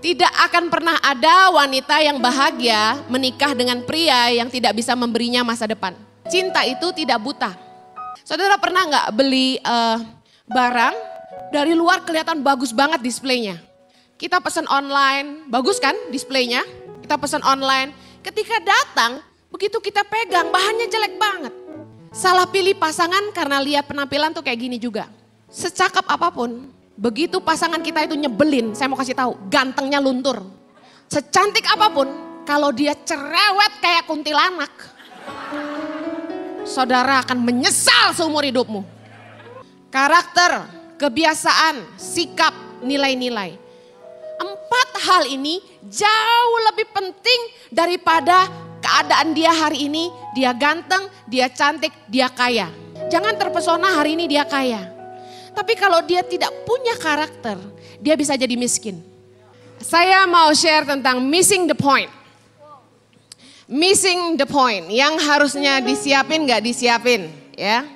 Tidak akan pernah ada wanita yang bahagia menikah dengan pria yang tidak bisa memberinya masa depan. Cinta itu tidak buta. Saudara pernah nggak beli barang dari luar kelihatan bagus banget displaynya. Kita pesan online, bagus kan displaynya? Kita pesan online, ketika datang begitu kita pegang bahannya jelek banget. Salah pilih pasangan karena lihat penampilan tuh kayak gini juga. Secakap apapun, begitu pasangan kita itu nyebelin, saya mau kasih tahu, gantengnya luntur. Secantik apapun, kalau dia cerewet kayak kuntilanak, saudara akan menyesal seumur hidupmu. Karakter, kebiasaan, sikap, nilai-nilai. 4 hal ini jauh lebih penting daripada keadaan dia hari ini. Dia ganteng, dia cantik, dia kaya. Jangan terpesona hari ini dia kaya. Tapi kalau dia tidak punya karakter, dia bisa jadi miskin. Saya mau share tentang missing the point. Missing the point, yang harusnya disiapin gak disiapin ya.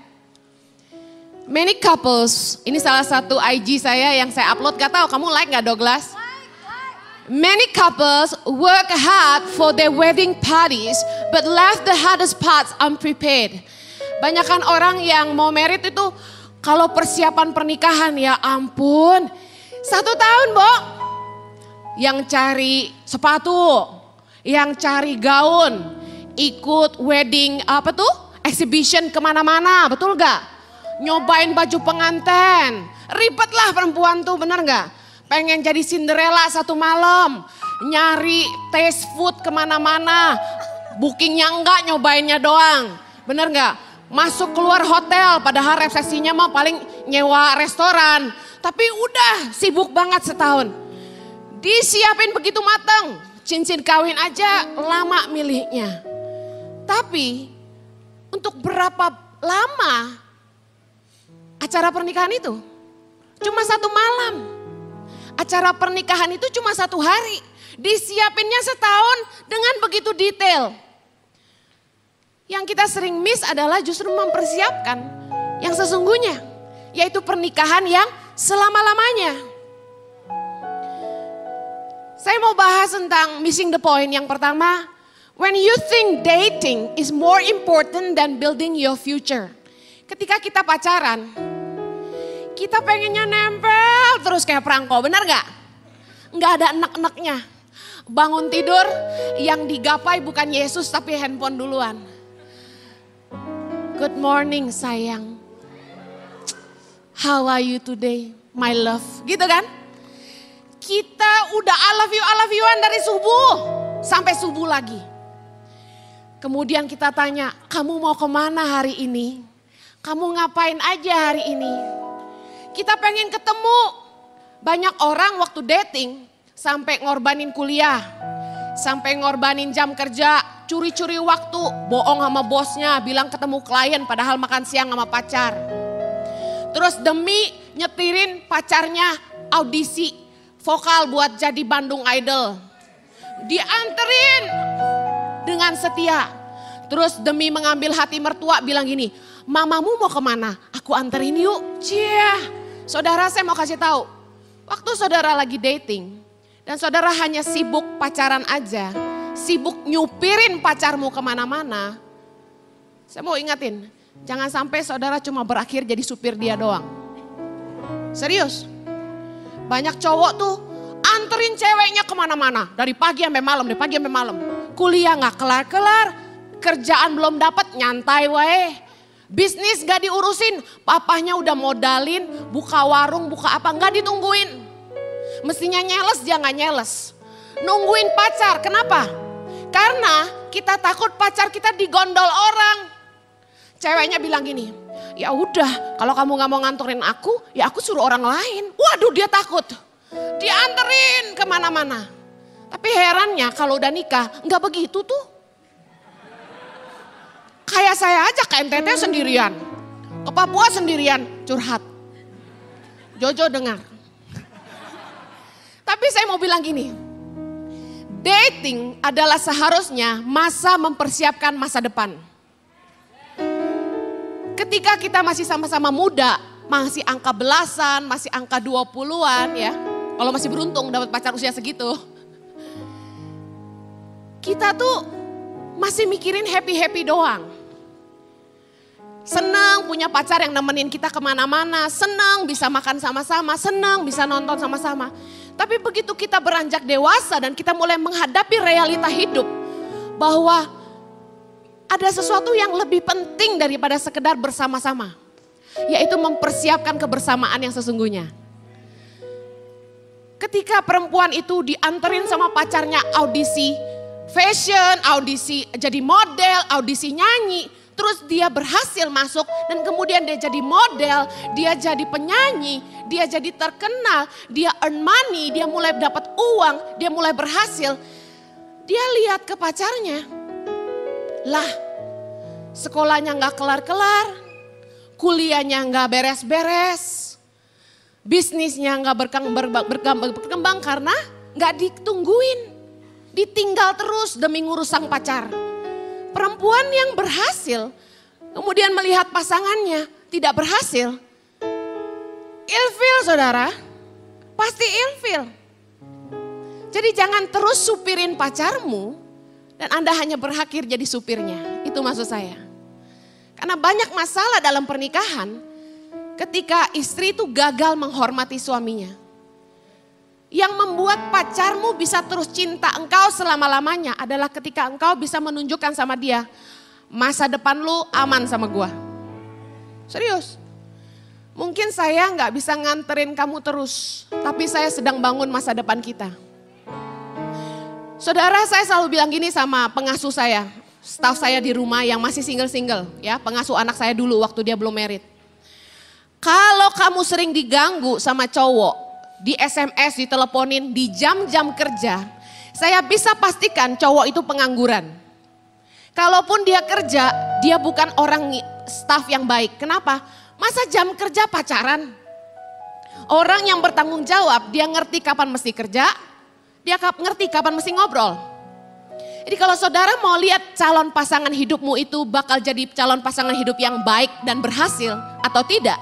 Many couples, ini salah satu IG saya yang saya upload, gak tahu kamu like gak Douglas? Many couples work hard for their wedding parties but left the hardest parts unprepared. Banyakan orang yang mau merit itu kalau persiapan pernikahan ya ampun, 1 tahun Bo. Yang cari sepatu, yang cari gaun, ikut wedding exhibition kemana-mana, betul gak? Nyobain baju pengantin, ribet lah perempuan tuh, bener gak? Pengen jadi Cinderella 1 malam, nyari taste food kemana-mana, bookingnya enggak, nyobainnya doang, bener gak? Masuk keluar hotel, padahal resepsinya mah paling nyewa restoran. Tapi udah sibuk banget setahun. Disiapin begitu matang, cincin kawin aja lama milihnya. Tapi untuk berapa lama acara pernikahan itu? Cuma 1 malam. Acara pernikahan itu cuma 1 hari. Disiapinnya setahun dengan begitu detail. Yang kita sering miss adalah justru mempersiapkan yang sesungguhnya. Yaitu pernikahan yang selama-lamanya. Saya mau bahas tentang missing the point. Yang pertama, when you think dating is more important than building your future. Ketika kita pacaran, kita pengennya nempel terus kayak perangko, benar gak? Nggak ada enek-eneknya. Bangun tidur, yang digapai bukan Yesus tapi handphone duluan. Good morning sayang. How are you today, my love? Gitu kan? Kita udah I love you-an dari subuh sampai subuh lagi. Kemudian kita tanya, kamu mau kemana hari ini? Kamu ngapain aja hari ini? Kita pengen ketemu. Banyak orang waktu dating sampai ngorbanin kuliah, sampai ngorbanin jam kerja, curi-curi waktu, bohong sama bosnya, bilang ketemu klien padahal makan siang sama pacar. Terus demi nyetirin pacarnya audisi vokal buat jadi Bandung Idol. Dianterin dengan setia. Terus demi mengambil hati mertua bilang gini, mamamu mau kemana? Aku anterin yuk. Cia, saudara saya mau kasih tahu. Waktu saudara lagi dating dan saudara hanya sibuk pacaran aja, sibuk nyupirin pacarmu kemana-mana. Saya mau ingatin, jangan sampai saudara cuma berakhir jadi supir dia doang. Serius, banyak cowok tuh anterin ceweknya kemana-mana. Dari pagi sampai malam, dari pagi sampai malam. Kuliah gak kelar-kelar, kerjaan belum dapat, nyantai wae. Bisnis gak diurusin, papahnya udah modalin, buka warung, buka apa, gak ditungguin. Mestinya nyeles, dia gak nyeles. Nungguin pacar, kenapa? Karena kita takut pacar kita digondol orang. Ceweknya bilang gini, ya udah kalau kamu gak mau nganterin aku, ya aku suruh orang lain. Waduh dia takut, dianterin kemana-mana. Tapi herannya kalau udah nikah, gak begitu tuh. Kayak saya aja ke NTT sendirian, ke Papua sendirian, curhat. Jojo dengar. Tapi saya mau bilang gini, dating adalah seharusnya masa mempersiapkan masa depan. Ketika kita masih sama-sama muda, masih angka belasan, masih angka 20-an ya. Kalau masih beruntung dapat pacar usia segitu. Kita tuh masih mikirin happy-happy doang. Senang punya pacar yang nemenin kita kemana-mana, senang bisa makan sama-sama, senang bisa nonton sama-sama. Tapi begitu kita beranjak dewasa dan kita mulai menghadapi realita hidup, bahwa ada sesuatu yang lebih penting daripada sekedar bersama-sama, yaitu mempersiapkan kebersamaan yang sesungguhnya. Ketika perempuan itu dianterin sama pacarnya audisi fashion, audisi jadi model, audisi nyanyi, terus dia berhasil masuk dan kemudian dia jadi model, dia jadi penyanyi, dia jadi terkenal, dia earn money, dia mulai dapat uang, dia mulai berhasil. Dia lihat ke pacarnya, lah sekolahnya gak kelar-kelar, kuliahnya gak beres-beres, bisnisnya gak berkembang karena gak ditungguin, ditinggal terus demi ngurus sang pacar. Perempuan yang berhasil kemudian melihat pasangannya tidak berhasil, ilfil saudara, pasti ilfil. Jadi jangan terus supirin pacarmu dan Anda hanya berakhir jadi supirnya, itu maksud saya. Karena banyak masalah dalam pernikahan ketika istri itu gagal menghormati suaminya. Yang membuat pacarmu bisa terus cinta engkau selama-lamanya adalah ketika engkau bisa menunjukkan sama dia, masa depan lu aman sama gua. Serius. Mungkin saya gak bisa nganterin kamu terus, tapi saya sedang bangun masa depan kita. Saudara, saya selalu bilang gini sama pengasuh saya, staf saya di rumah yang masih single-single, ya, pengasuh anak saya dulu waktu dia belum married. Kalau kamu sering diganggu sama cowok, di SMS, diteleponin, di jam-jam kerja, saya bisa pastikan cowok itu pengangguran. Kalaupun dia kerja, dia bukan orang staf yang baik. Kenapa? Masa jam kerja pacaran? Orang yang bertanggung jawab, dia ngerti kapan mesti kerja, dia ngerti kapan mesti ngobrol. Jadi kalau saudara mau lihat calon pasangan hidupmu itu bakal jadi calon pasangan hidup yang baik dan berhasil atau tidak,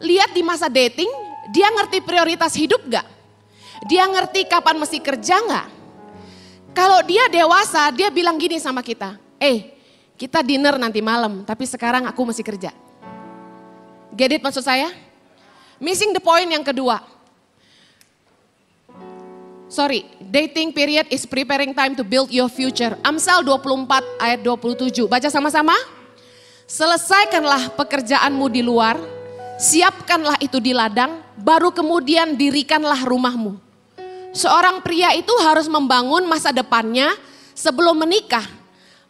lihat di masa dating, dia ngerti prioritas hidup gak? Dia ngerti kapan mesti kerja gak? Kalau dia dewasa, dia bilang gini sama kita, kita dinner nanti malam, tapi sekarang aku mesti kerja. Get it maksud saya? Missing the point yang kedua. Dating period is preparing time to build your future. Amsal 24 ayat 27, baca sama-sama. Selesaikanlah pekerjaanmu di luar, siapkanlah itu di ladang, baru kemudian dirikanlah rumahmu. Seorang pria itu harus membangun masa depannya sebelum menikah.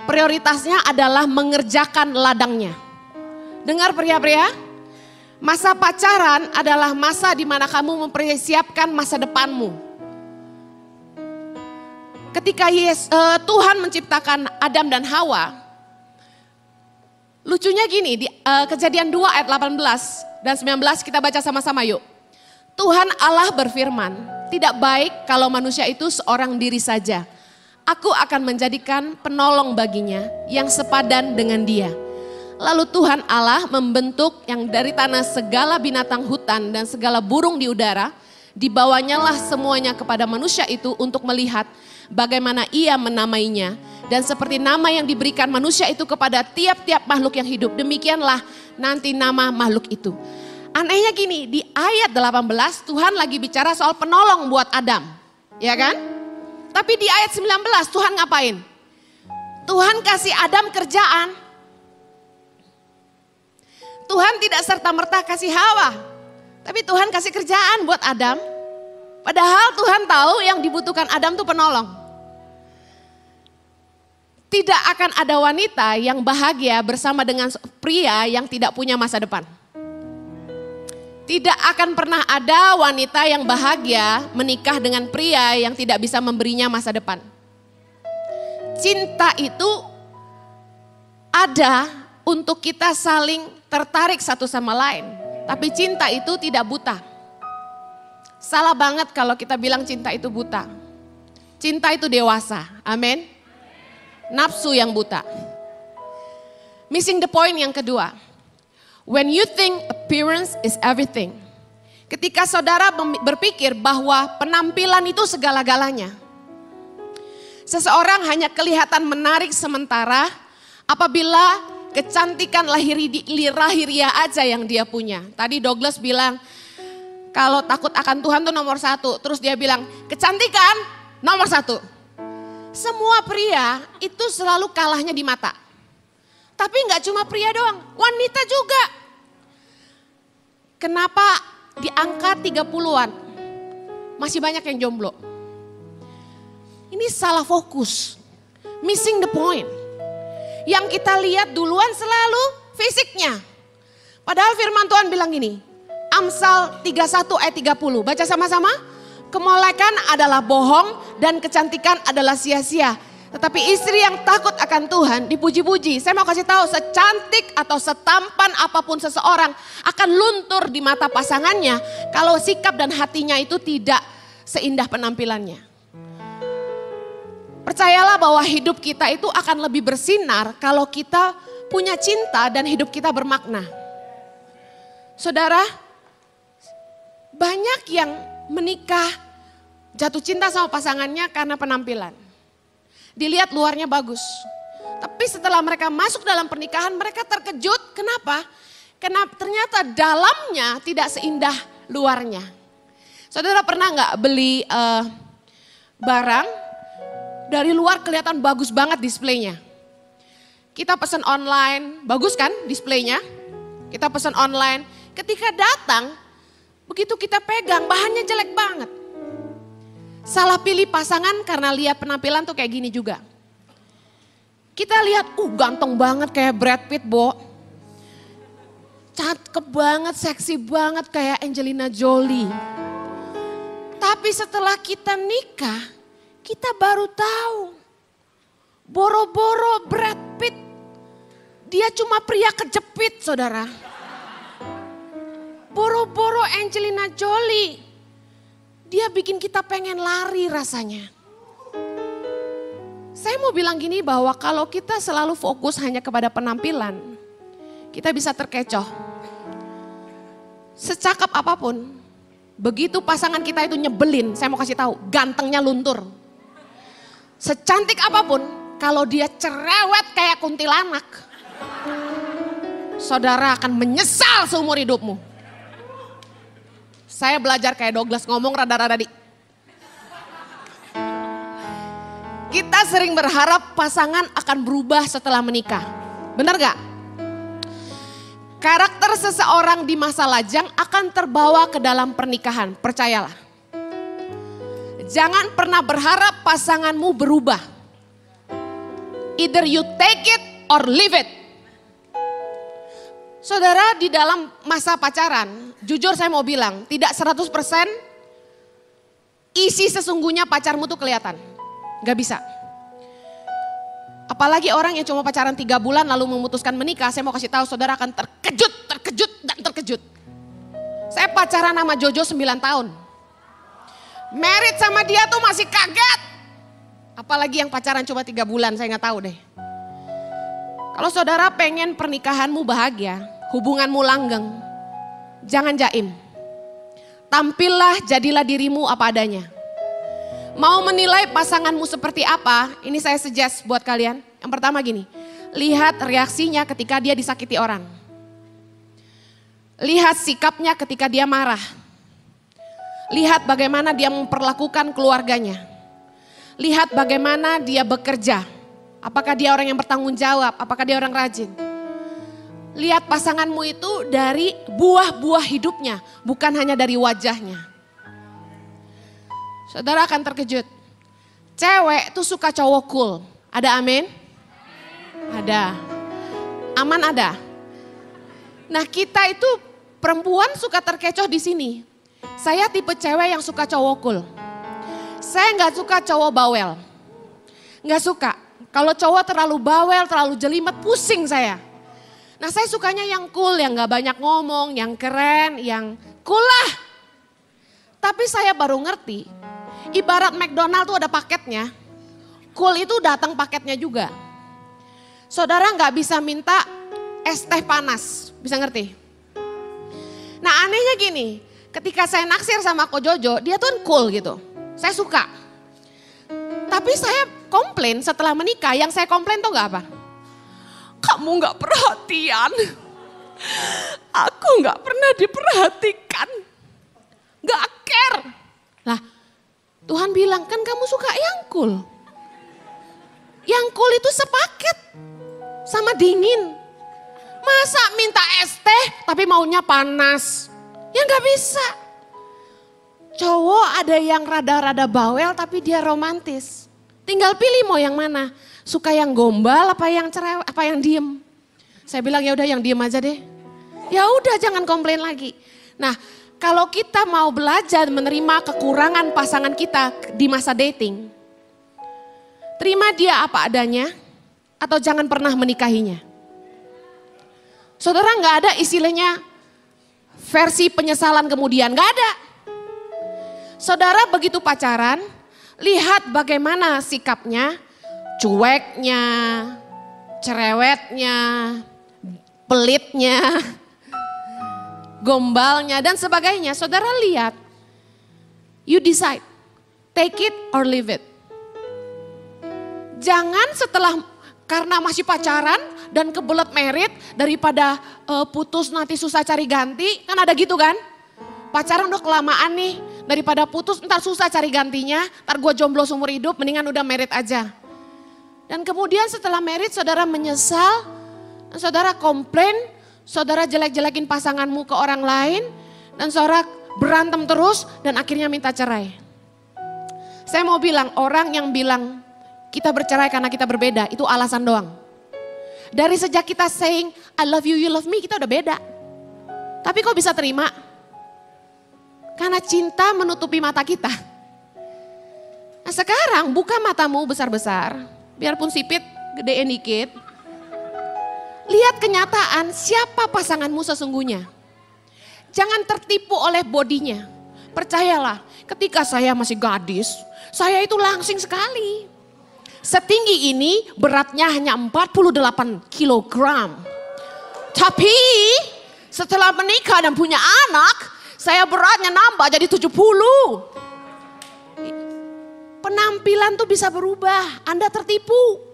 Prioritasnya adalah mengerjakan ladangnya. Dengar pria-pria, masa pacaran adalah masa di mana kamu mempersiapkan masa depanmu. Ketika Tuhan menciptakan Adam dan Hawa, lucunya gini, di Kejadian 2 ayat 18 dan 19 kita baca sama-sama yuk. Tuhan Allah berfirman, tidak baik kalau manusia itu seorang diri saja. Aku akan menjadikan penolong baginya yang sepadan dengan dia. Lalu Tuhan Allah membentuk yang dari tanah segala binatang hutan dan segala burung di udara. Dibawanyalah semuanya kepada manusia itu untuk melihat bagaimana ia menamainya. Dan seperti nama yang diberikan manusia itu kepada tiap-tiap makhluk yang hidup, demikianlah nanti nama makhluk itu. Anehnya gini, di ayat 18 Tuhan lagi bicara soal penolong buat Adam, ya kan? Tapi di ayat 19 Tuhan ngapain? Tuhan kasih Adam kerjaan. Tuhan tidak serta-merta kasih Hawa, tapi Tuhan kasih kerjaan buat Adam. Padahal Tuhan tahu yang dibutuhkan Adam itu penolong. Tidak akan ada wanita yang bahagia bersama dengan pria yang tidak punya masa depan. Tidak akan pernah ada wanita yang bahagia menikah dengan pria yang tidak bisa memberinya masa depan. Cinta itu ada untuk kita saling tertarik satu sama lain. Tapi cinta itu tidak buta. Salah banget kalau kita bilang cinta itu buta. Cinta itu dewasa, amin. Nafsu yang buta. Missing the point yang kedua. When you think appearance is everything. Ketika saudara berpikir bahwa penampilan itu segala-galanya. Seseorang hanya kelihatan menarik sementara apabila kecantikan lahiriah aja yang dia punya. Tadi Douglas bilang kalau takut akan Tuhan tuh nomor 1. Terus dia bilang kecantikan nomor 1. Semua pria itu selalu kalahnya di mata. Tapi gak cuma pria doang, wanita juga. Kenapa di angka 30-an masih banyak yang jomblo? Ini salah fokus, missing the point. Yang kita lihat duluan selalu fisiknya. Padahal firman Tuhan bilang gini, Amsal 31 ayat 30, baca sama-sama. Kemolekan adalah bohong dan kecantikan adalah sia-sia. Tetapi istri yang takut akan Tuhan dipuji-puji. Saya mau kasih tahu, secantik atau setampan apapun seseorang akan luntur di mata pasangannya kalau sikap dan hatinya itu tidak seindah penampilannya. Percayalah bahwa hidup kita itu akan lebih bersinar kalau kita punya cinta dan hidup kita bermakna. Saudara, banyak yang menikah jatuh cinta sama pasangannya karena penampilan. Dilihat luarnya bagus. Tapi setelah mereka masuk dalam pernikahan mereka terkejut. Kenapa? Karena ternyata dalamnya tidak seindah luarnya. Saudara pernah nggak beli barang dari luar kelihatan bagus banget displaynya. Kita pesan online, bagus kan displaynya? Kita pesan online, ketika datang begitu kita pegang bahannya jelek banget. Salah pilih pasangan karena lihat penampilan tuh kayak gini juga. Kita lihat, ganteng banget kayak Brad Pitt, Bo. Cakep banget, seksi banget kayak Angelina Jolie. Tapi setelah kita nikah, kita baru tahu. Boro-boro Brad Pitt, dia cuma pria kejepit, saudara. Boro-boro Angelina Jolie, dia bikin kita pengen lari rasanya. Saya mau bilang gini bahwa kalau kita selalu fokus hanya kepada penampilan, kita bisa terkecoh. Secakap apapun, begitu pasangan kita itu nyebelin, saya mau kasih tahu, gantengnya luntur. Secantik apapun, kalau dia cerewet kayak kuntilanak, saudara akan menyesal seumur hidupmu. Saya belajar kayak Douglas ngomong rada-rada di. Kita sering berharap pasangan akan berubah setelah menikah. Benar gak? Karakter seseorang di masa lajang akan terbawa ke dalam pernikahan, percayalah. Jangan pernah berharap pasanganmu berubah. Either you take it or leave it. Saudara, di dalam masa pacaran, jujur saya mau bilang, tidak 100% isi sesungguhnya pacarmu tuh kelihatan. Gak bisa. Apalagi orang yang cuma pacaran 3 bulan lalu memutuskan menikah, saya mau kasih tahu saudara akan terkejut. Saya pacaran sama Jojo 9 tahun. Married sama dia tuh masih kaget. Apalagi yang pacaran cuma 3 bulan, saya gak tahu deh. Kalau saudara pengen pernikahanmu bahagia, hubunganmu langgeng, jangan jaim. Tampillah, jadilah dirimu apa adanya. Mau menilai pasanganmu seperti apa, ini saya suggest buat kalian. Yang pertama gini, lihat reaksinya ketika dia disakiti orang. Lihat sikapnya ketika dia marah. Lihat bagaimana dia memperlakukan keluarganya. Lihat bagaimana dia bekerja. Apakah dia orang yang bertanggung jawab, apakah dia orang rajin. Lihat pasanganmu itu dari buah-buah hidupnya, bukan hanya dari wajahnya. Saudara akan terkejut. Cewek tuh suka cowok cool. Ada amin? Ada. Aman ada. Nah kita itu perempuan suka terkecoh di sini. Saya tipe cewek yang suka cowok cool. Saya gak suka cowok bawel. Gak suka. Kalau cowok terlalu bawel, terlalu jelimet, pusing saya. Nah saya sukanya yang cool, yang gak banyak ngomong, yang keren, yang cool lah. Tapi saya baru ngerti, ibarat McDonald tuh ada paketnya. Cool itu datang paketnya juga. Saudara gak bisa minta es teh panas, bisa ngerti? Nah anehnya gini, ketika saya naksir sama Ko Jojo, dia tuh cool gitu. Saya suka. Tapi saya komplain setelah menikah, yang saya komplain tuh gak apa? Kamu gak perhatian. Aku gak pernah diperhatikan. Gak care. Lah, Tuhan bilang, kan kamu suka yang cool. Yang cool itu sepaket sama dingin. Masa minta es teh tapi maunya panas? Ya gak bisa. Cowok ada yang rada-rada bawel tapi dia romantis. Tinggal pilih mau yang mana. Suka yang gombal apa yang cerewet, apa yang diem. Saya bilang ya udah yang diem aja deh. Ya udah jangan komplain lagi. Nah, kalau kita mau belajar menerima kekurangan pasangan kita di masa dating. Terima dia apa adanya atau jangan pernah menikahinya. Saudara nggak ada istilahnya versi penyesalan kemudian, nggak ada. Saudara begitu pacaran, lihat bagaimana sikapnya, cueknya, cerewetnya, pelitnya, gombalnya dan sebagainya. Saudara lihat, you decide, take it or leave it. Jangan setelah karena masih pacaran dan kebelet merit daripada putus nanti susah cari ganti. Kan ada gitu kan? Pacaran udah kelamaan nih, daripada putus ntar susah cari gantinya, ntar gue jomblo seumur hidup mendingan udah merit aja. Dan kemudian setelah merit saudara menyesal, saudara komplain, saudara jelek-jelekin pasanganmu ke orang lain, dan saudara berantem terus dan akhirnya minta cerai. Saya mau bilang orang yang bilang kita bercerai karena kita berbeda, itu alasan doang. Dari sejak kita saying, I love you, you love me, kita udah beda. Tapi kok bisa terima? Karena cinta menutupi mata kita. Nah sekarang buka matamu besar-besar, biarpun sipit, gedein dikit. Lihat kenyataan siapa pasanganmu sesungguhnya. Jangan tertipu oleh bodinya. Percayalah, ketika saya masih gadis, saya itu langsing sekali. Setinggi ini beratnya hanya 48 kilogram. Tapi setelah menikah dan punya anak, saya beratnya nambah jadi 70. Penampilan tuh bisa berubah, Anda tertipu.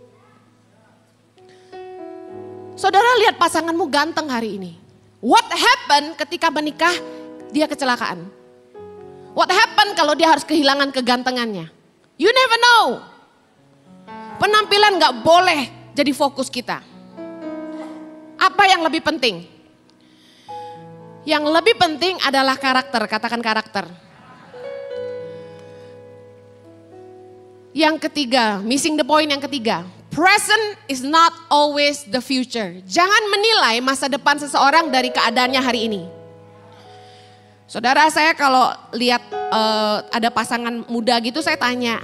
Saudara lihat pasanganmu ganteng hari ini. What happened ketika menikah dia kecelakaan? What happened kalau dia harus kehilangan kegantengannya? You never know. Penampilan gak boleh jadi fokus kita. Apa yang lebih penting? Yang lebih penting adalah karakter, katakan karakter. Yang ketiga, missing the point yang ketiga. Present is not always the future. Jangan menilai masa depan seseorang dari keadaannya hari ini. Saudara saya kalau lihat ada pasangan muda gitu saya tanya,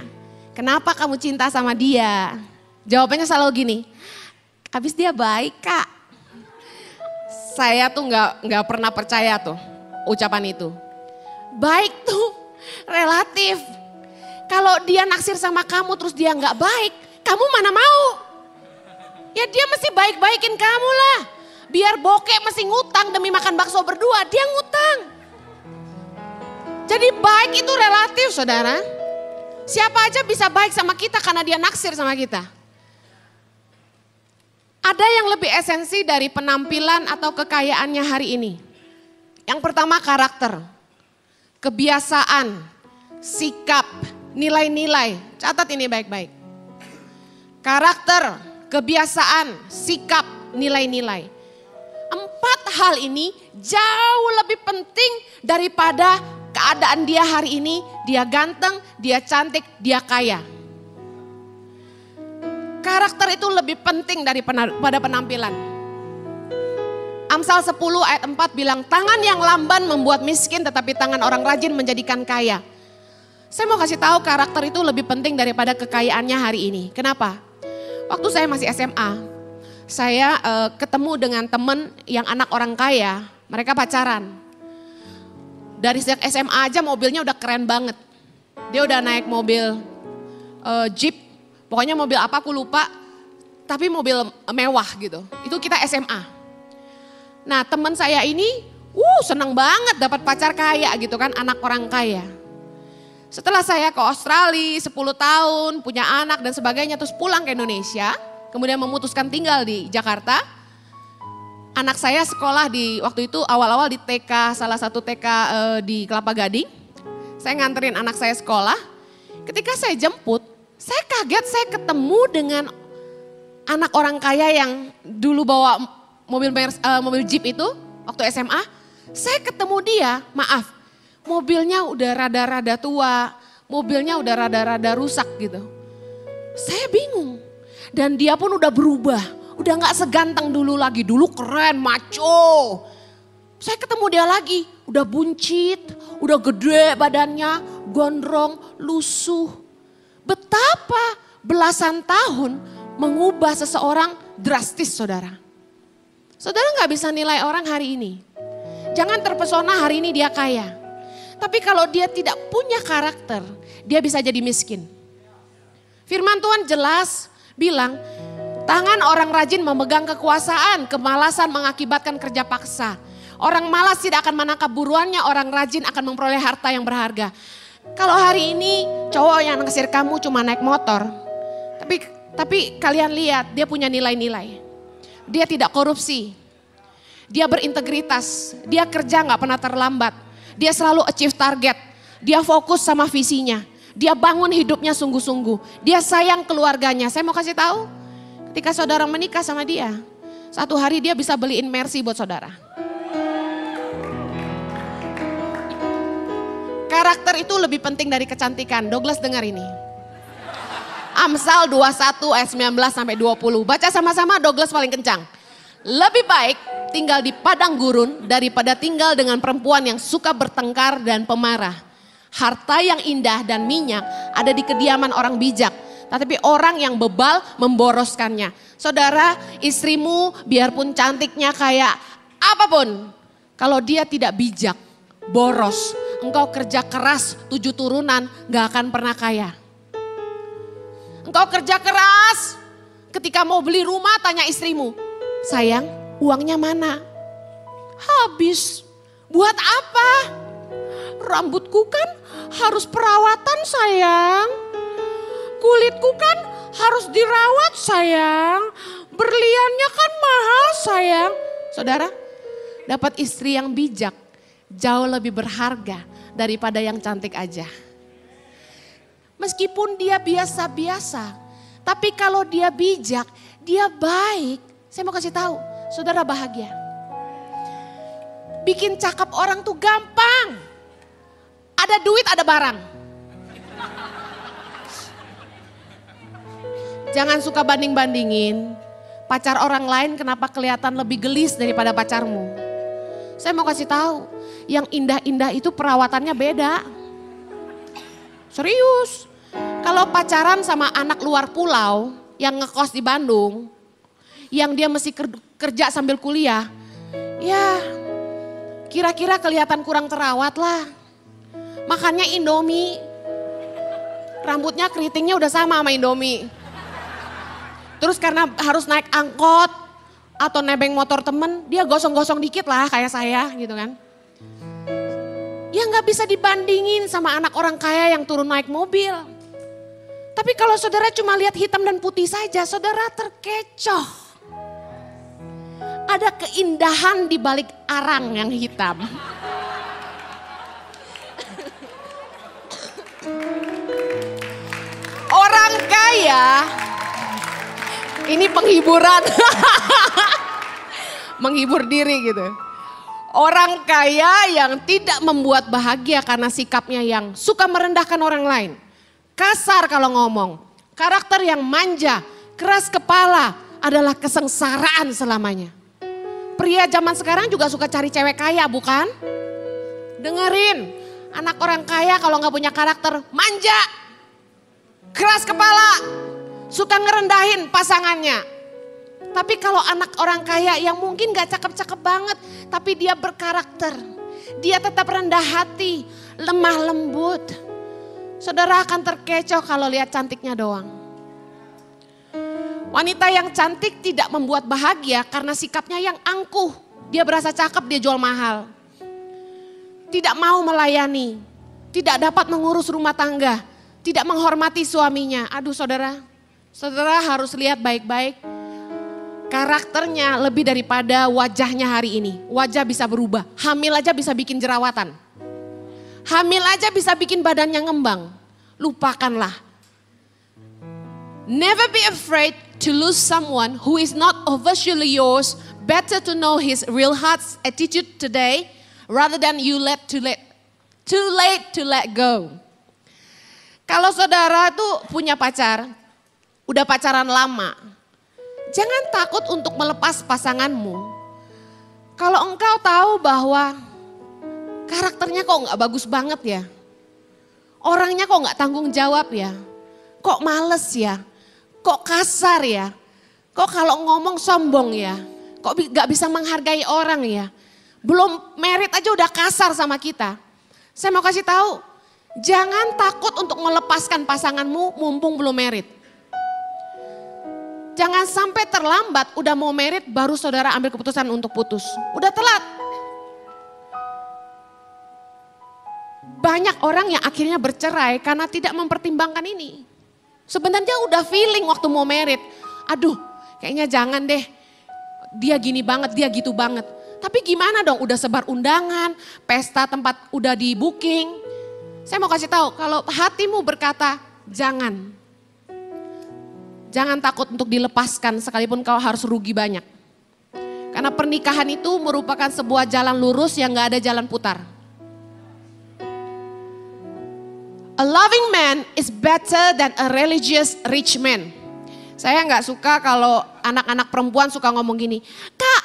kenapa kamu cinta sama dia? Jawabannya selalu gini, habis dia baik kak. Saya tuh nggak pernah percaya tuh ucapan itu. Baik tuh relatif. Kalau dia naksir sama kamu terus dia nggak baik, kamu mana mau? Ya dia mesti baik-baikin kamu lah. Biar bokeh mesti ngutang demi makan bakso berdua, dia ngutang. Jadi baik itu relatif saudara. Siapa aja bisa baik sama kita karena dia naksir sama kita. Ada yang lebih esensi dari penampilan atau kekayaannya hari ini. Yang pertama karakter, kebiasaan, sikap, nilai-nilai. Catat ini baik-baik. Karakter, kebiasaan, sikap, nilai-nilai. 4 hal ini jauh lebih penting daripada keadaan dia hari ini. Dia ganteng, dia cantik, dia kaya. Karakter itu lebih penting daripada penampilan. Amsal 10 ayat 4 bilang, tangan yang lamban membuat miskin tetapi tangan orang rajin menjadikan kaya. Saya mau kasih tahu karakter itu lebih penting daripada kekayaannya hari ini. Kenapa? Waktu saya masih SMA, saya ketemu dengan temen yang anak orang kaya, mereka pacaran. Dari sejak SMA aja mobilnya udah keren banget. Dia udah naik mobil Jeep, pokoknya mobil apa aku lupa, tapi mobil mewah gitu. Itu kita SMA. Nah teman saya ini Seneng banget dapat pacar kaya gitu kan, anak orang kaya. Setelah saya ke Australia 10 tahun, punya anak dan sebagainya, terus pulang ke Indonesia, kemudian memutuskan tinggal di Jakarta. Anak saya sekolah di waktu itu awal-awal di TK, salah satu TK di Kelapa Gading. Saya nganterin anak saya sekolah. Ketika saya jemput, saya kaget saya ketemu dengan anak orang kaya yang dulu bawa mobil Jeep itu waktu SMA. Saya ketemu dia, maaf, mobilnya udah rada-rada tua, mobilnya udah rada-rada rusak gitu. Saya bingung dan dia pun udah berubah, udah gak seganteng dulu lagi, dulu keren, maco. Saya ketemu dia lagi, udah buncit, udah gede badannya, gondrong, lusuh. Betapa belasan tahun mengubah seseorang drastis, saudara. Saudara gak bisa nilai orang hari ini. Jangan terpesona hari ini dia kaya. Tapi kalau dia tidak punya karakter, dia bisa jadi miskin. Firman Tuhan jelas bilang, tangan orang rajin memegang kekuasaan, kemalasan mengakibatkan kerja paksa. Orang malas tidak akan menangkap buruannya, orang rajin akan memperoleh harta yang berharga. Kalau hari ini cowok yang naksir kamu cuma naik motor, tapi kalian lihat dia punya nilai-nilai. Dia tidak korupsi. Dia berintegritas, dia kerja gak pernah terlambat. Dia selalu achieve target, dia fokus sama visinya. Dia bangun hidupnya sungguh-sungguh, dia sayang keluarganya. Saya mau kasih tahu, ketika saudara menikah sama dia, satu hari dia bisa beliin Mercy buat saudara. Karakter itu lebih penting dari kecantikan. Douglas dengar ini. Amsal 21 ayat 19 sampai 20. Baca sama-sama, Douglas paling kencang. Lebih baik tinggal di padang gurun daripada tinggal dengan perempuan yang suka bertengkar dan pemarah. Harta yang indah dan minyak ada di kediaman orang bijak, tetapi orang yang bebal memboroskannya. Saudara, istrimu biarpun cantiknya kayak apapun, kalau dia tidak bijak, boros, engkau kerja keras 7 turunan gak akan pernah kaya. Engkau kerja keras, ketika mau beli rumah tanya istrimu, sayang, uangnya mana? Habis. Buat apa? Rambutku kan harus perawatan, sayang. Kulitku kan harus dirawat, sayang. Berliannya kan mahal, sayang. Saudara, dapat istri yang bijak jauh lebih berharga daripada yang cantik aja. Meskipun dia biasa-biasa, tapi kalau dia bijak, dia baik. Saya mau kasih tahu, saudara bahagia. Bikin cakep orang tuh gampang. Ada duit, ada barang. Jangan suka banding-bandingin. Pacar orang lain kenapa kelihatan lebih gelis daripada pacarmu. Saya mau kasih tahu, yang indah-indah itu perawatannya beda. Serius. Kalau pacaran sama anak luar pulau yang ngekos di Bandung, yang dia mesti kerja sambil kuliah, ya kira-kira kelihatan kurang terawat lah. Makannya Indomie, rambutnya keritingnya udah sama Indomie. Terus karena harus naik angkot atau nebeng motor temen, dia gosong-gosong dikit lah kayak saya gitu kan. Ya gak bisa dibandingin sama anak orang kaya yang turun naik mobil. Tapi kalau saudara cuma lihat hitam dan putih saja, saudara terkecoh. Ada keindahan di balik arang yang hitam. Orang kaya, ini penghiburan, menghibur diri gitu. Orang kaya yang tidak membuat bahagia karena sikapnya yang suka merendahkan orang lain. Kasar kalau ngomong, karakter yang manja, keras kepala adalah kesengsaraan selamanya. Pria zaman sekarang juga suka cari cewek kaya, bukan? Dengerin, anak orang kaya kalau gak punya karakter manja, keras kepala, suka ngerendahin pasangannya. Tapi kalau anak orang kaya yang mungkin gak cakep-cakep banget, tapi dia berkarakter, dia tetap rendah hati, lemah lembut. Saudara akan terkecoh kalau lihat cantiknya doang. Wanita yang cantik tidak membuat bahagia karena sikapnya yang angkuh. Dia berasa cakep, dia jual mahal. tidak mau melayani, tidak dapat mengurus rumah tangga, tidak menghormati suaminya. Aduh saudara, saudara harus lihat baik-baik. Karakternya lebih daripada wajahnya hari ini. Wajah bisa berubah, hamil aja bisa bikin jerawatan. Hamil aja bisa bikin badannya ngembang. Lupakanlah. Never be afraid to lose someone who is not officially yours. Better to know his real heart's attitude today rather than too late to let go. Kalau saudara tuh punya pacar, udah pacaran lama, jangan takut untuk melepas pasanganmu. Kalau engkau tahu bahwa karakternya kok gak bagus banget ya, orangnya kok gak tanggung jawab ya, kok males ya, kok kasar ya, kok kalau ngomong sombong ya, kok gak bisa menghargai orang ya, belum married aja udah kasar sama kita. Saya mau kasih tahu, jangan takut untuk melepaskan pasanganmu mumpung belum married. Jangan sampai terlambat udah mau married baru saudara ambil keputusan untuk putus. Udah telat. Banyak orang yang akhirnya bercerai karena tidak mempertimbangkan ini. Sebenarnya udah feeling waktu mau married. Aduh kayaknya jangan deh. Dia gini banget, dia gitu banget. Tapi gimana dong udah sebar undangan, pesta tempat udah di booking. Saya mau kasih tahu kalau hatimu berkata jangan. Jangan takut untuk dilepaskan sekalipun kau harus rugi banyak. Karena pernikahan itu merupakan sebuah jalan lurus yang gak ada jalan putar. A loving man is better than a religious rich man. Saya gak suka kalau anak-anak perempuan suka ngomong gini. Kak,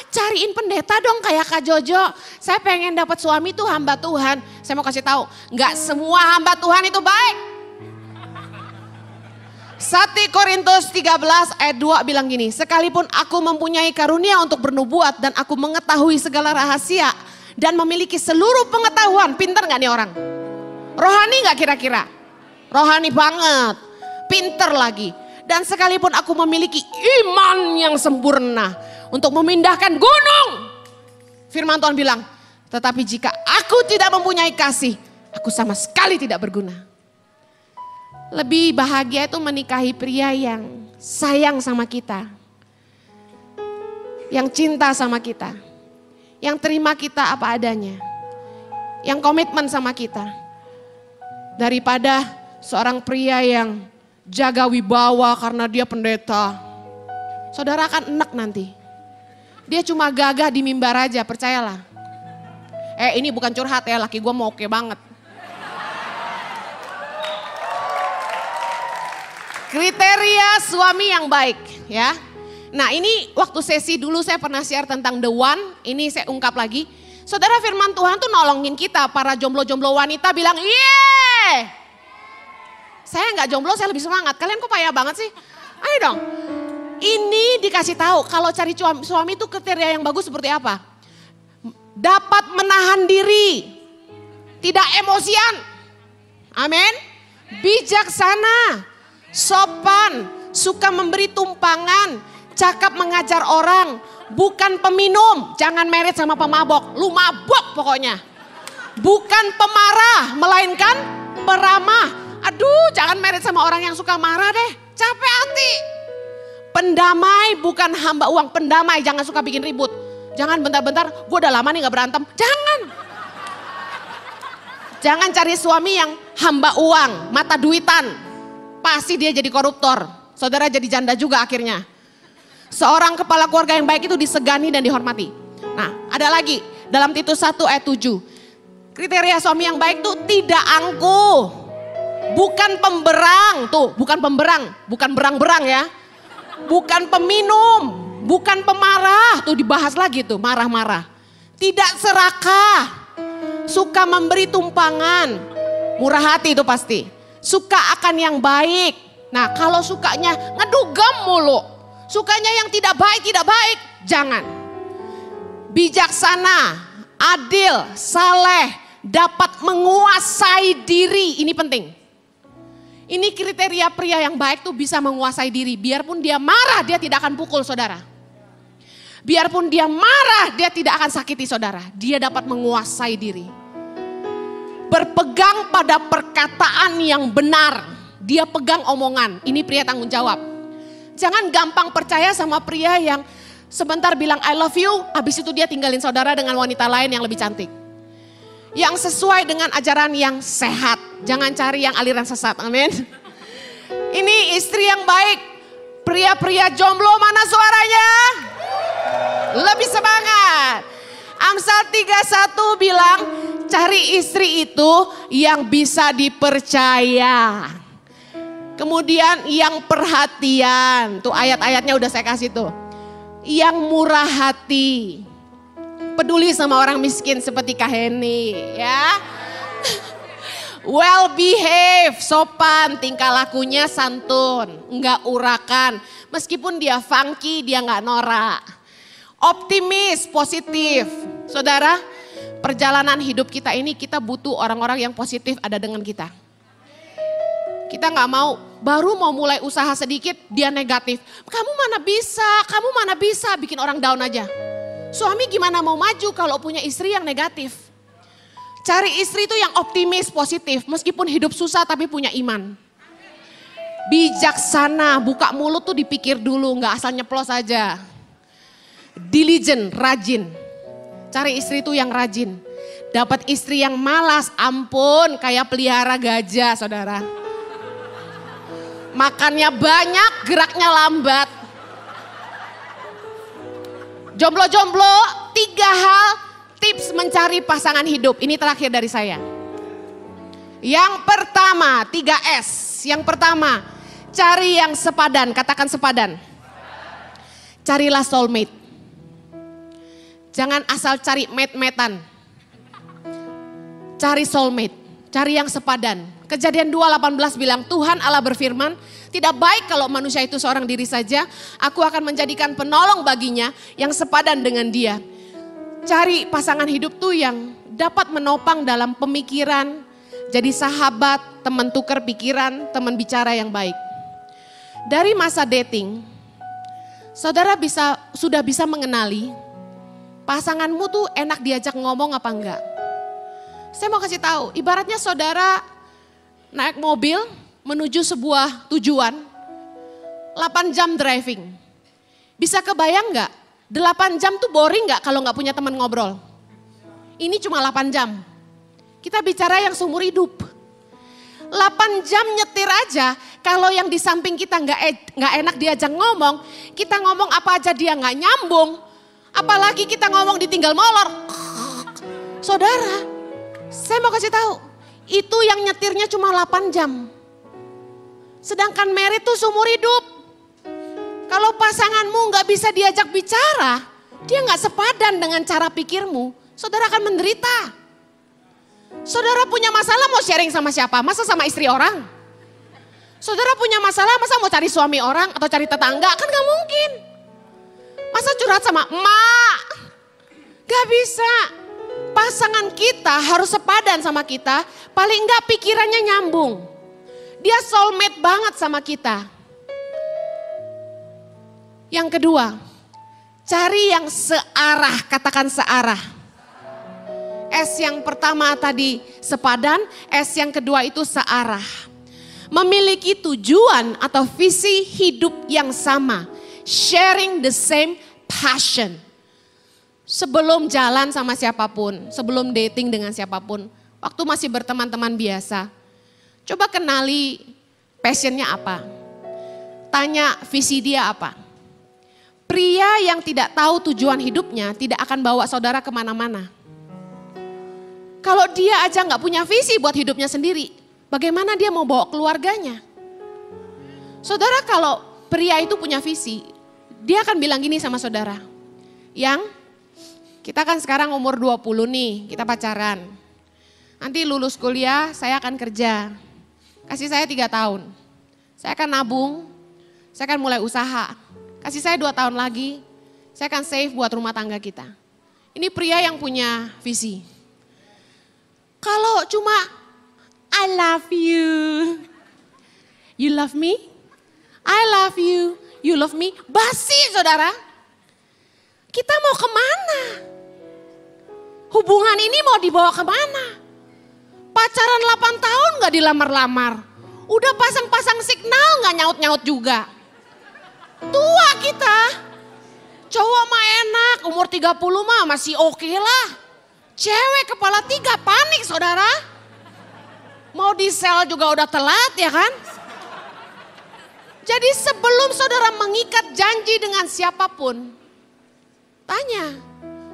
cariin pendeta dong kayak Kak Jojo. Saya pengen dapat suami tuh hamba Tuhan. Saya mau kasih tahu, gak semua hamba Tuhan itu baik. 1 Korintus 13 ayat 2 bilang gini, sekalipun aku mempunyai karunia untuk bernubuat dan aku mengetahui segala rahasia dan memiliki seluruh pengetahuan, pintar gak nih orang? Rohani gak kira-kira? Rohani banget, pintar lagi. Dan sekalipun aku memiliki iman yang sempurna untuk memindahkan gunung. Firman Tuhan bilang, tetapi jika aku tidak mempunyai kasih, aku sama sekali tidak berguna. Lebih bahagia itu menikahi pria yang sayang sama kita. Yang cinta sama kita. Yang terima kita apa adanya. Yang komitmen sama kita. Daripada seorang pria yang jaga wibawa karena dia pendeta. Saudara akan enak nanti. Dia cuma gagah di mimbar aja, percayalah. Ini bukan curhat ya, laki gue mau oke banget. Kriteria suami yang baik ya. Nah ini waktu sesi dulu saya pernah share tentang the one, ini saya ungkap lagi. Saudara firman Tuhan tuh nolongin kita, para jomblo-jomblo wanita bilang, yeay. Saya nggak jomblo, saya lebih semangat. Kalian kok payah banget sih? Ayo dong. Ini dikasih tahu kalau cari suami itu kriteria yang bagus seperti apa. Dapat menahan diri, tidak emosian. Amin. Bijaksana, sopan, suka memberi tumpangan, cakap mengajar orang, bukan peminum, jangan married sama pemabok, lu mabok pokoknya. Bukan pemarah, melainkan peramah. Aduh, jangan married sama orang yang suka marah deh, capek hati. Pendamai bukan hamba uang, pendamai, jangan suka bikin ribut. Jangan bentar-bentar, gue udah lama nih gak berantem, jangan. Jangan cari suami yang hamba uang, mata duitan. Pasti dia jadi koruptor, saudara jadi janda juga akhirnya. Seorang kepala keluarga yang baik itu disegani dan dihormati. Nah ada lagi, dalam Titus 1 ayat 7. Kriteria suami yang baik tuh tidak angkuh. Bukan pemberang, tuh bukan pemberang, bukan berang-berang ya. Bukan peminum, bukan pemarah, tuh dibahas lagi tuh marah-marah. Tidak serakah, suka memberi tumpangan, murah hati itu pasti. Suka akan yang baik. Nah kalau sukanya ngedugem mulu, sukanya yang tidak baik, jangan. Bijaksana, adil, saleh, dapat menguasai diri, ini penting. Ini kriteria pria yang baik tuh bisa menguasai diri. Biarpun dia marah, dia tidak akan pukul saudara. Biarpun dia marah, dia tidak akan sakiti saudara. Dia dapat menguasai diri. berpegang pada perkataan yang benar. Dia pegang omongan, ini pria tanggung jawab. Jangan gampang percaya sama pria yang sebentar bilang I love you, habis itu dia tinggalin saudara dengan wanita lain yang lebih cantik. Yang sesuai dengan ajaran yang sehat, jangan cari yang aliran sesat, amin. Ini istri yang baik, pria-pria jomblo mana suaranya? Lebih semangat. Amsal 3:1 bilang, cari istri itu yang bisa dipercaya. Kemudian yang perhatian, tuh ayat-ayatnya udah saya kasih tuh. Yang murah hati, peduli sama orang miskin seperti Kak Heni ya. Well behave, sopan, tingkah lakunya santun, enggak urakan. Meskipun dia funky, dia enggak norak. Optimis, positif. Saudara, perjalanan hidup kita ini kita butuh orang-orang yang positif ada dengan kita. Kita nggak mau, baru mau mulai usaha sedikit dia negatif. Kamu mana bisa bikin orang down aja. Suami gimana mau maju kalau punya istri yang negatif. Cari istri itu yang optimis, positif. Meskipun hidup susah tapi punya iman. Bijaksana, buka mulut tuh dipikir dulu, nggak asal nyeplos aja. Diligent, rajin. Cari istri itu yang rajin. Dapat istri yang malas, ampun kayak pelihara gajah saudara. Makannya banyak, geraknya lambat. Jomblo-jomblo, 3 hal tips mencari pasangan hidup. Ini terakhir dari saya. Yang pertama, 3S. Yang pertama, cari yang sepadan, katakan sepadan. Carilah soulmate. Jangan asal cari mate-matean. Cari soulmate, cari yang sepadan. Kejadian 2:18 bilang Tuhan Allah berfirman, tidak baik kalau manusia itu seorang diri saja, aku akan menjadikan penolong baginya yang sepadan dengan dia. Cari pasangan hidup tuh yang dapat menopang dalam pemikiran, jadi sahabat, teman tukar pikiran, teman bicara yang baik. Dari masa dating, saudara sudah bisa mengenali pasanganmu tuh enak diajak ngomong apa enggak. Saya mau kasih tahu, ibaratnya saudara naik mobil menuju sebuah tujuan, 8 jam driving. Bisa kebayang nggak? 8 jam tuh boring nggak kalau nggak punya teman ngobrol? Ini cuma 8 jam. Kita bicara yang seumur hidup. 8 jam nyetir aja, kalau yang di samping kita nggak enak diajak ngomong, kita ngomong apa aja dia nggak nyambung. Apalagi kita ngomong ditinggal molor. Saudara, saya mau kasih tahu, itu yang nyetirnya cuma 8 jam. Sedangkan merit tuh seumur hidup. Kalau pasanganmu nggak bisa diajak bicara, dia nggak sepadan dengan cara pikirmu, saudara akan menderita. Saudara punya masalah mau sharing sama siapa? Masa sama istri orang? Saudara punya masalah masa mau cari suami orang atau cari tetangga? Kan gak mungkin. Masa curhat sama emak? Gak bisa. Pasangan kita harus sepadan sama kita, paling enggak pikirannya nyambung. Dia soulmate banget sama kita. Yang kedua, cari yang searah, katakan searah. S yang pertama tadi sepadan, S yang kedua itu searah. Memiliki tujuan atau visi hidup yang sama. Sharing the same passion. Sebelum jalan sama siapapun, sebelum dating dengan siapapun, waktu masih berteman-teman biasa, coba kenali passionnya apa. Tanya visi dia apa. Pria yang tidak tahu tujuan hidupnya tidak akan bawa saudara kemana-mana. Kalau dia aja gak punya visi buat hidupnya sendiri, bagaimana dia mau bawa keluarganya? Saudara, kalau pria itu punya visi, dia akan bilang gini sama saudara. Yang kita kan sekarang umur 20 nih, kita pacaran. Nanti lulus kuliah, saya akan kerja. Kasih saya 3 tahun. Saya akan nabung, saya akan mulai usaha. Kasih saya 2 tahun lagi, saya akan save buat rumah tangga kita. Ini pria yang punya visi. Kalau cuma I love you, you love me, I love you, you love me, basi saudara. Kita mau kemana? Hubungan ini mau dibawa kemana? Pacaran 8 tahun gak dilamar-lamar. Udah pasang-pasang signal gak nyaut-nyaut juga. Tua kita. Cowok mah enak, umur 30 mah masih oke lah. Cewek kepala 3 panik saudara. Mau di sel juga udah telat ya kan. Jadi sebelum saudara mengikat janji dengan siapapun, tanya,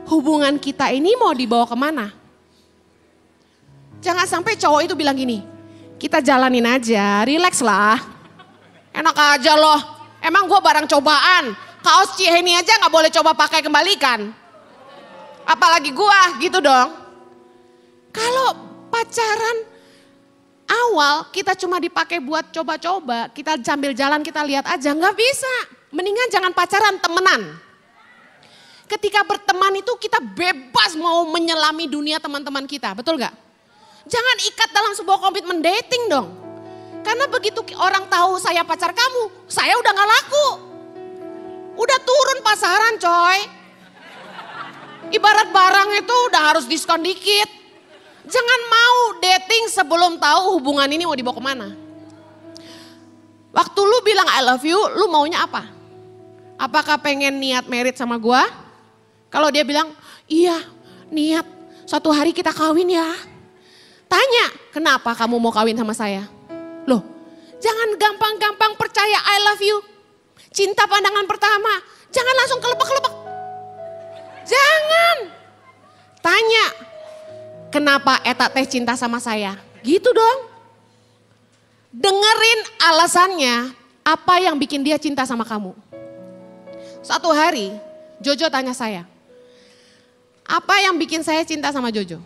hubungan kita ini mau dibawa kemana? Jangan sampai cowok itu bilang gini, kita jalanin aja, relax lah. Enak aja loh, emang gue barang cobaan. Kaos Ciheni aja gak boleh coba pakai kembalikan. Apalagi gue gitu dong. Kalau pacaran awal kita cuma dipakai buat coba-coba, kita sambil jalan kita lihat aja, nggak bisa. Mendingan jangan pacaran, temenan. Ketika berteman itu kita bebas mau menyelami dunia teman-teman kita, betul nggak? Jangan ikat dalam sebuah komitmen dating dong. Karena begitu orang tahu saya pacar kamu, saya udah nggak laku. Udah turun pasaran coy. Ibarat barang itu udah harus diskon dikit. Jangan mau dating sebelum tahu hubungan ini mau dibawa kemana. Waktu lu bilang I love you, lu maunya apa? Apakah pengen niat married sama gua? Kalau dia bilang, iya niat suatu hari kita kawin ya. Tanya, kenapa kamu mau kawin sama saya? Loh, jangan gampang-gampang percaya I love you. Cinta pandangan pertama, jangan langsung kelepek-kelepek. Jangan. Tanya, kenapa eta teh cinta sama saya? Gitu dong. Dengerin alasannya apa yang bikin dia cinta sama kamu. Suatu hari Jojo tanya saya, apa yang bikin saya cinta sama Jojo?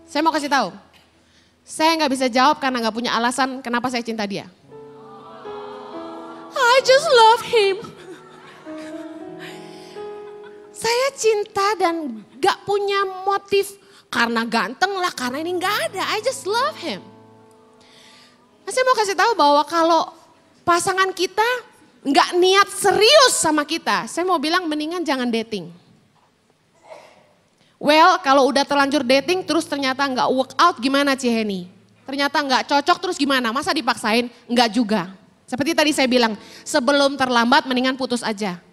Saya mau kasih tahu. Saya nggak bisa jawab karena nggak punya alasan kenapa saya cinta dia. I just love him. Saya cinta dan gak punya motif karena ganteng lah, karena ini gak ada. I just love him. Nah, saya mau kasih tahu bahwa kalau pasangan kita gak niat serius sama kita, saya mau bilang mendingan jangan dating. Well, kalau udah terlanjur dating terus ternyata gak work out gimana Ciheni? Ternyata gak cocok terus gimana? Masa dipaksain? Enggak juga. Seperti tadi saya bilang, sebelum terlambat mendingan putus aja.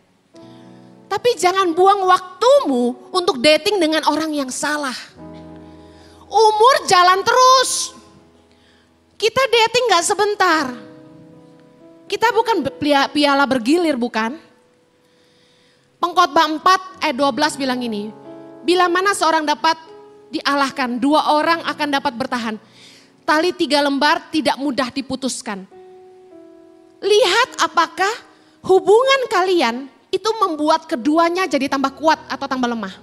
Tapi jangan buang waktumu untuk dating dengan orang yang salah. Umur jalan terus. Kita dating gak sebentar. Kita bukan piala bergilir bukan? Pengkhotbah 4 ayat 12 bilang ini. Bila mana seorang dapat dialahkan, 2 orang akan dapat bertahan. Tali 3 lembar tidak mudah diputuskan. Lihat apakah hubungan kalian itu membuat keduanya jadi tambah kuat atau tambah lemah.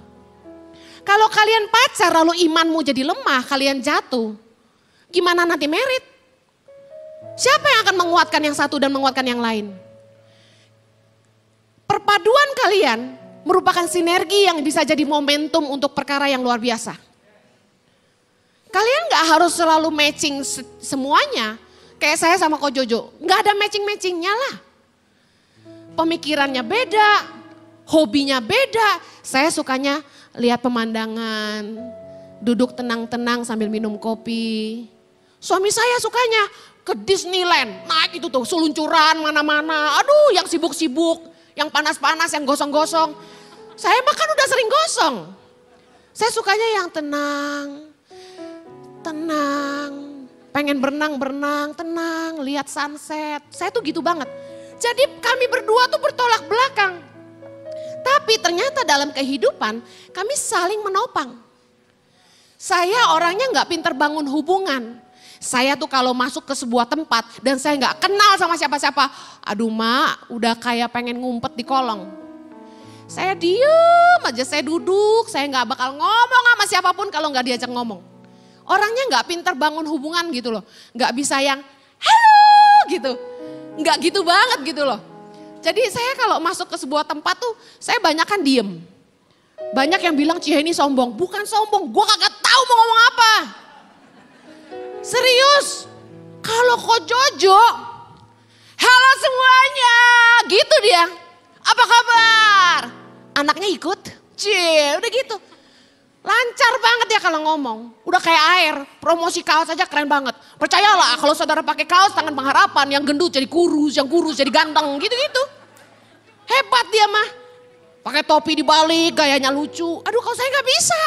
Kalau kalian pacar lalu imanmu jadi lemah, kalian jatuh. Gimana nanti married? Siapa yang akan menguatkan yang satu dan menguatkan yang lain? Perpaduan kalian merupakan sinergi yang bisa jadi momentum untuk perkara yang luar biasa. Kalian gak harus selalu matching semuanya. Kayak saya sama Ko Jojo, gak ada matching-matchingnya lah. Pemikirannya beda, hobinya beda. Saya sukanya lihat pemandangan, duduk tenang-tenang sambil minum kopi. Suami saya sukanya ke Disneyland, naik itu tuh seluncuran mana-mana. Aduh yang sibuk-sibuk, yang panas-panas, yang gosong-gosong. Saya bahkan udah sering gosong. Saya sukanya yang tenang, pengen berenang, tenang, lihat sunset. Saya tuh gitu banget. Jadi kami berdua tuh bertolak belakang. Tapi ternyata dalam kehidupan kami saling menopang. Saya orangnya gak pinter bangun hubungan. Saya tuh kalau masuk ke sebuah tempat dan saya gak kenal sama siapa-siapa. Aduh mak, udah kayak pengen ngumpet di kolong. Saya diem aja, saya duduk, saya gak bakal ngomong sama siapapun kalau gak diajak ngomong. Orangnya gak pinter bangun hubungan gitu loh. Gak bisa yang halo gitu. Gak gitu banget gitu loh. Jadi saya kalau masuk ke sebuah tempat tuh saya banyak kan diem. Banyak yang bilang Ciheni sombong. Bukan sombong, gue kagak tahu mau ngomong apa. Serius. Kalau Ko Jojo, halo semuanya, gitu dia. Apa kabar? Anaknya ikut, cie udah gitu. Lancar banget ya kalau ngomong. Udah kayak air, promosi kaos aja keren banget. Percayalah kalau saudara pakai kaos Tangan Pengharapan, yang gendut jadi kurus, yang kurus jadi ganteng, gitu-gitu. Hebat dia mah. Pakai topi dibalik, gayanya lucu. Aduh kalau saya gak bisa.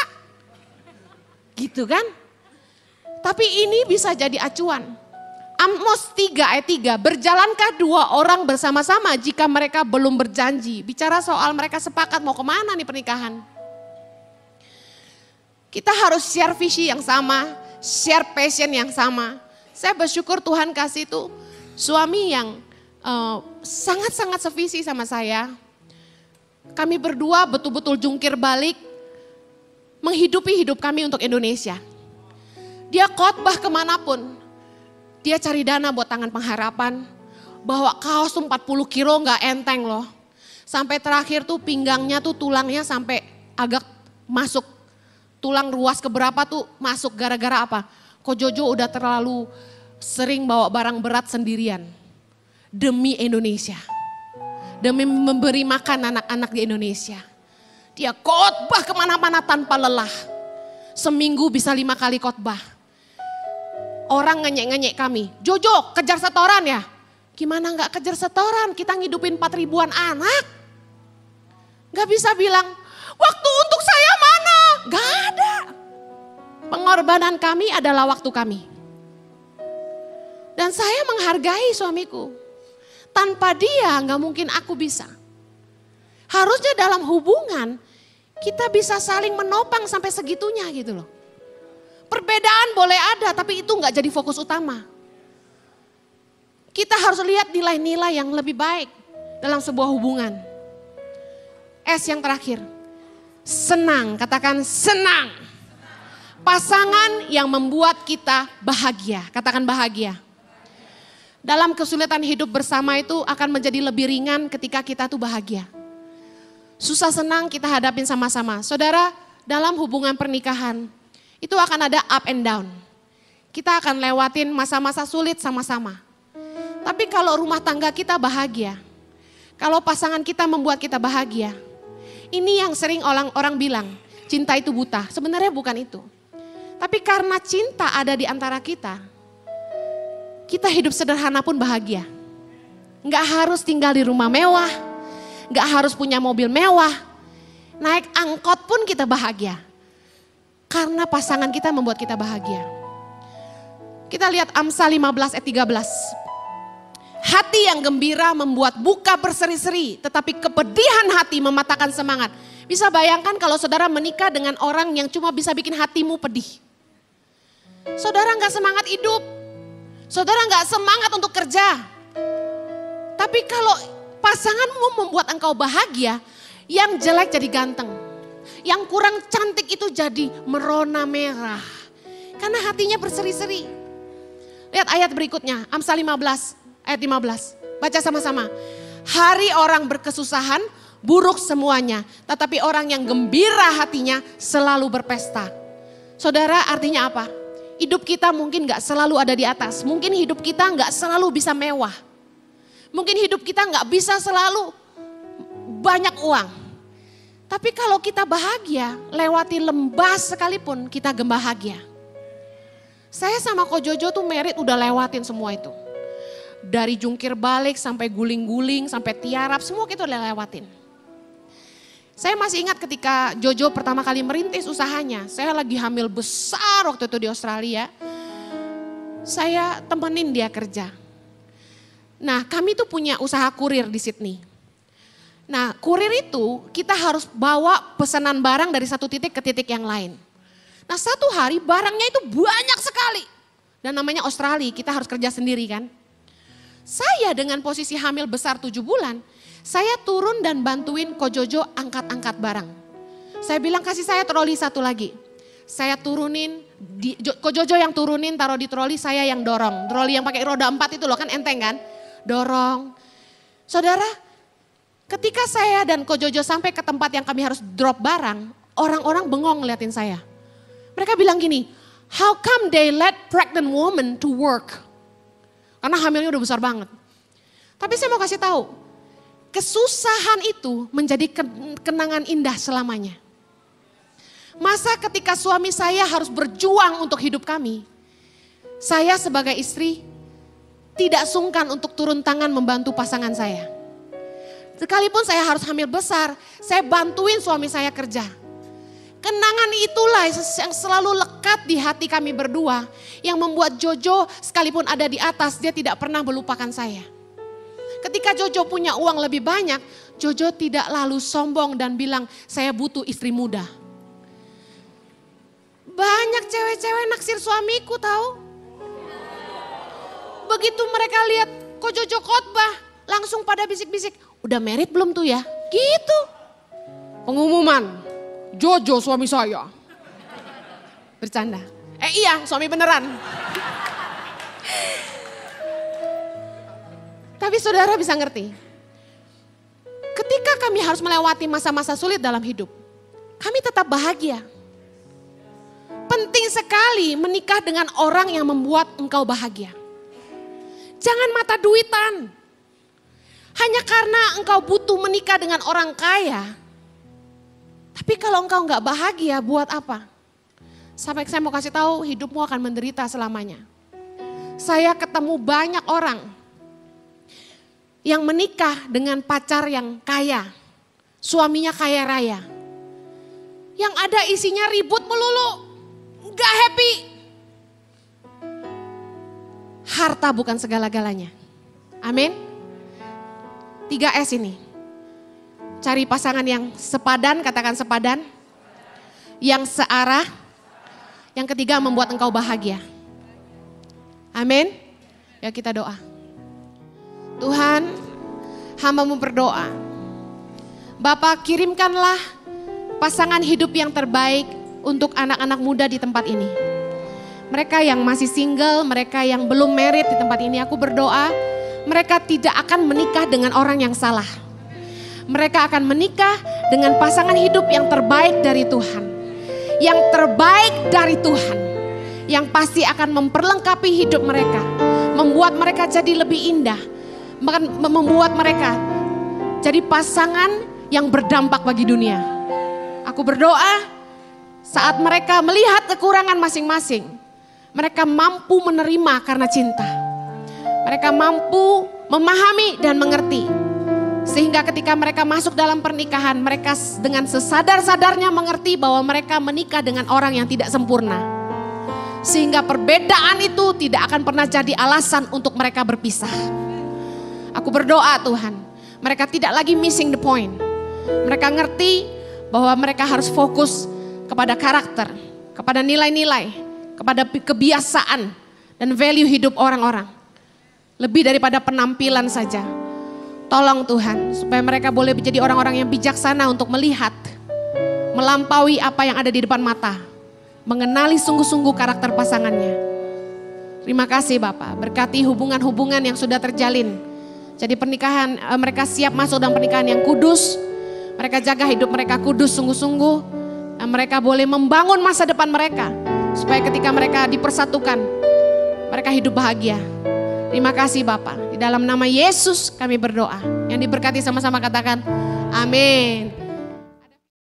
Gitu kan. Tapi ini bisa jadi acuan. Amos 3 ayat 3, berjalankah dua orang bersama-sama jika mereka belum berjanji. Bicara soal mereka sepakat mau kemana nih pernikahan. Kita harus share visi yang sama, share passion yang sama. Saya bersyukur Tuhan kasih itu suami yang sangat-sangat sevisi sama saya. Kami berdua betul-betul jungkir balik menghidupi hidup kami untuk Indonesia. Dia khotbah kemanapun, dia cari dana buat Tangan Pengharapan. Bawa kaos tuh 40 kilo gak enteng loh. Sampai terakhir tuh pinggangnya tuh tulangnya sampai agak masuk. Tulang ruas keberapa tuh masuk gara-gara apa? Ko Jojo udah terlalu sering bawa barang berat sendirian. Demi Indonesia. Demi memberi makan anak-anak di Indonesia. Dia khotbah kemana-mana tanpa lelah. Seminggu bisa 5 kali khotbah. Orang ngenyek-ngenyek kami. Jojo kejar setoran ya? Gimana gak kejar setoran? Kita ngidupin 4 ribuan anak. Gak bisa bilang, waktu untuk saya mana? Gak ada. Pengorbanan kami adalah waktu kami. Dan saya menghargai suamiku. Tanpa dia gak mungkin aku bisa. Harusnya dalam hubungan kita bisa saling menopang sampai segitunya gitu loh. Perbedaan boleh ada tapi itu gak jadi fokus utama. Kita harus lihat nilai-nilai yang lebih baik dalam sebuah hubungan. S yang terakhir. Senang, katakan senang. Pasangan yang membuat kita bahagia, katakan bahagia. Dalam kesulitan hidup bersama itu akan menjadi lebih ringan ketika kita tuh bahagia. Susah senang kita hadapin sama-sama. Saudara, dalam hubungan pernikahan itu akan ada up and down. Kita akan lewatin masa-masa sulit sama-sama. Tapi kalau rumah tangga kita bahagia, kalau pasangan kita membuat kita bahagia, ini yang sering orang bilang, cinta itu buta. Sebenarnya bukan itu. Tapi karena cinta ada di antara kita hidup sederhana pun bahagia. Nggak harus tinggal di rumah mewah, nggak harus punya mobil mewah. Naik angkot pun kita bahagia. Karena pasangan kita membuat kita bahagia. Kita lihat Amsal 15 ayat 13. Hati yang gembira membuat buka berseri-seri, tetapi kepedihan hati mematahkan semangat. Bisa bayangkan kalau saudara menikah dengan orang yang cuma bisa bikin hatimu pedih. Saudara gak semangat hidup, saudara gak semangat untuk kerja. Tapi kalau pasanganmu membuat engkau bahagia, yang jelek jadi ganteng. Yang kurang cantik itu jadi merona merah. Karena hatinya berseri-seri. Lihat ayat berikutnya, Amsal 15. Ayat 15, baca sama-sama. Hari orang berkesusahan, buruk semuanya. Tetapi orang yang gembira hatinya selalu berpesta. Saudara, artinya apa? Hidup kita mungkin gak selalu ada di atas. Mungkin hidup kita gak selalu bisa mewah. Mungkin hidup kita gak bisa selalu banyak uang. Tapi kalau kita bahagia, lewati lembah sekalipun kita bahagia. Saya sama Ko Jojo tuh merit udah lewatin semua itu. Dari jungkir balik sampai guling-guling, sampai tiarap, semua kita udah lewatin. Saya masih ingat ketika Jojo pertama kali merintis usahanya. Saya lagi hamil besar waktu itu di Australia. Saya temenin dia kerja. Nah, kami tuh punya usaha kurir di Sydney. Nah, kurir itu kita harus bawa pesanan barang dari satu titik ke titik yang lain. Nah, satu hari barangnya itu banyak sekali. Dan namanya Australia, kita harus kerja sendiri kan. Saya dengan posisi hamil besar 7 bulan, saya turun dan bantuin Ko Jojo angkat-angkat barang. Saya bilang kasih saya troli satu lagi. Saya turunin, Ko Jojo yang turunin taruh di troli, saya yang dorong. Troli yang pakai roda 4 itu loh kan enteng kan, dorong. Saudara, ketika saya dan Ko Jojo sampai ke tempat yang kami harus drop barang, orang-orang bengong ngeliatin saya. Mereka bilang gini, how come they let pregnant woman to work? Karena hamilnya udah besar banget. Tapi saya mau kasih tahu, kesusahan itu menjadi kenangan indah selamanya. Masa ketika suami saya harus berjuang untuk hidup kami, saya sebagai istri tidak sungkan untuk turun tangan membantu pasangan saya. Sekalipun saya harus hamil besar, saya bantuin suami saya kerja. Kenangan itulah yang selalu lekat di hati kami berdua, yang membuat Jojo sekalipun ada di atas, dia tidak pernah melupakan saya. Ketika Jojo punya uang lebih banyak, Jojo tidak lalu sombong dan bilang, saya butuh istri muda. Banyak cewek-cewek naksir suamiku tahu. Begitu mereka lihat kok Jojo khotbah, langsung pada bisik-bisik, udah married belum tuh ya? Gitu. Pengumuman, Jojo suami saya. Bercanda. Iya, suami beneran. Tapi saudara bisa ngerti, ketika kami harus melewati masa-masa sulit dalam hidup, kami tetap bahagia. Penting sekali menikah dengan orang yang membuat engkau bahagia. Jangan mata duitan. Hanya karena engkau butuh menikah dengan orang kaya. Tapi kalau engkau nggak bahagia, buat apa? Sampai saya mau kasih tahu, hidupmu akan menderita selamanya. Saya ketemu banyak orang yang menikah dengan pacar yang kaya. Suaminya kaya raya. Yang ada isinya ribut melulu. Gak happy. Harta bukan segala-galanya. Amin. 3S ini. Cari pasangan yang sepadan, katakan sepadan. Yang searah. Yang ketiga membuat engkau bahagia. Amin. Ya kita doa. Tuhan, hamba-Mu berdoa. Bapa, kirimkanlah pasangan hidup yang terbaik untuk anak-anak muda di tempat ini. Mereka yang masih single, mereka yang belum married di tempat ini, aku berdoa mereka tidak akan menikah dengan orang yang salah. Mereka akan menikah dengan pasangan hidup yang terbaik dari Tuhan. Yang terbaik dari Tuhan. Yang pasti akan memperlengkapi hidup mereka. Membuat mereka jadi lebih indah. Membuat mereka jadi pasangan yang berdampak bagi dunia. Aku berdoa saat mereka melihat kekurangan masing-masing, mereka mampu menerima karena cinta. Mereka mampu memahami dan mengerti. Sehingga ketika mereka masuk dalam pernikahan, mereka dengan sesadar-sadarnya mengerti bahwa mereka menikah dengan orang yang tidak sempurna. Sehingga perbedaan itu tidak akan pernah jadi alasan untuk mereka berpisah. Aku berdoa Tuhan, mereka tidak lagi missing the point. Mereka ngerti bahwa mereka harus fokus kepada karakter, kepada nilai-nilai, kepada kebiasaan dan value hidup orang-orang. Lebih daripada penampilan saja. Tolong Tuhan, supaya mereka boleh menjadi orang-orang yang bijaksana untuk melihat, melampaui apa yang ada di depan mata, mengenali sungguh-sungguh karakter pasangannya. Terima kasih Bapak, berkati hubungan-hubungan yang sudah terjalin. Jadi pernikahan, mereka siap masuk dalam pernikahan yang kudus, mereka jaga hidup mereka kudus sungguh-sungguh. Dan mereka boleh membangun masa depan mereka. Supaya ketika mereka dipersatukan, mereka hidup bahagia. Terima kasih Bapak. Di dalam nama Yesus kami berdoa. Yang diberkati sama-sama katakan amin.